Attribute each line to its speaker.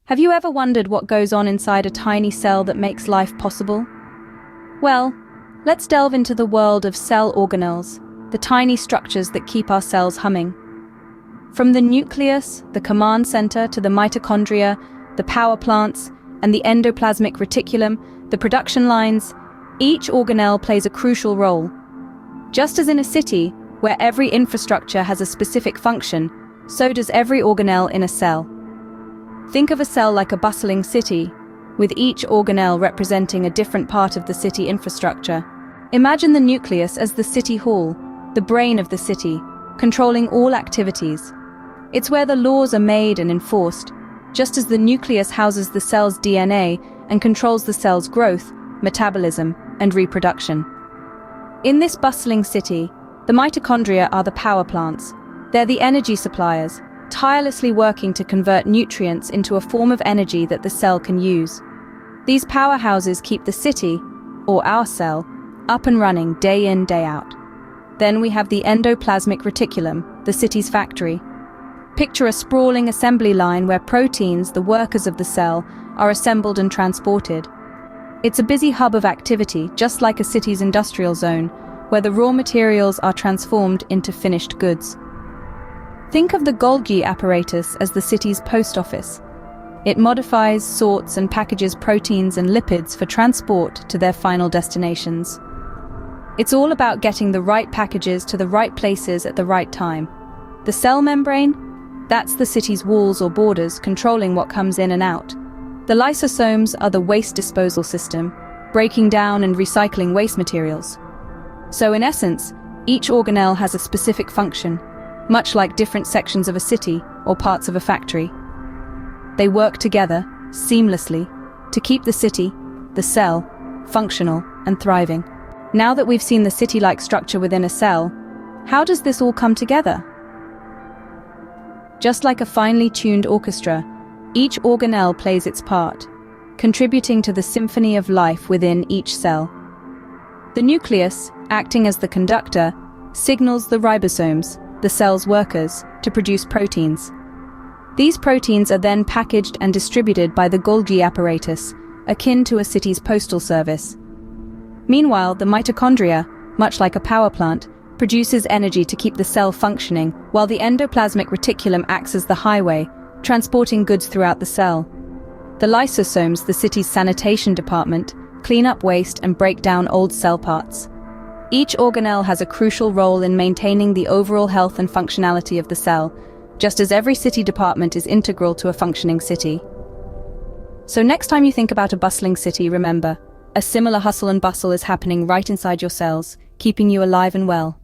Speaker 1: Have you ever wondered what goes on inside a tiny cell that makes life possible? Well, let's delve into the world of cell organelles, the tiny structures that keep our cells humming. From the nucleus, the command center, to the mitochondria, the power plants, and the endoplasmic reticulum, the production lines, each organelle plays a crucial role. Just as in a city, where every infrastructure has a specific function, so does every organelle in a cell. Think of a cell like a bustling city, with each organelle representing a different part of the city infrastructure. Imagine the nucleus as the city hall, the brain of the city, controlling all activities. It's where the laws are made and enforced, just as the nucleus houses the cell's DNA and controls the cell's growth, metabolism, and reproduction. In this bustling city, the mitochondria are the power plants. They're the energy suppliers, tirelessly working to convert nutrients into a form of energy that the cell can use. These powerhouses keep the city, or our cell, up and running day in, day out. Then we have the endoplasmic reticulum, the city's factory. Picture a sprawling assembly line where proteins, the workers of the cell, are assembled and transported. It's a busy hub of activity, just like a city's industrial zone, where the raw materials are transformed into finished goods. Think of the Golgi apparatus as the city's post office. It modifies, sorts, and packages proteins and lipids for transport to their final destinations. It's all about getting the right packages to the right places at the right time. The cell membrane? That's the city's walls or borders, controlling what comes in and out. The lysosomes are the waste disposal system, breaking down and recycling waste materials. So in essence, each organelle has a specific function, much like different sections of a city or parts of a factory. They work together, seamlessly, to keep the city, the cell, functional and thriving. Now that we've seen the city-like structure within a cell, how does this all come together? Just like a finely tuned orchestra, each organelle plays its part, contributing to the symphony of life within each cell. The nucleus, acting as the conductor, signals the ribosomes, the cell's workers, to produce proteins. These proteins are then packaged and distributed by the Golgi apparatus, akin to a city's postal service. Meanwhile, the mitochondria, much like a power plant, produces energy to keep the cell functioning, while the endoplasmic reticulum acts as the highway, transporting goods throughout the cell. The lysosomes, the city's sanitation department, clean up waste and break down old cell parts. Each organelle has a crucial role in maintaining the overall health and functionality of the cell, just as every city department is integral to a functioning city. So next time you think about a bustling city, remember, a similar hustle and bustle is happening right inside your cells, keeping you alive and well.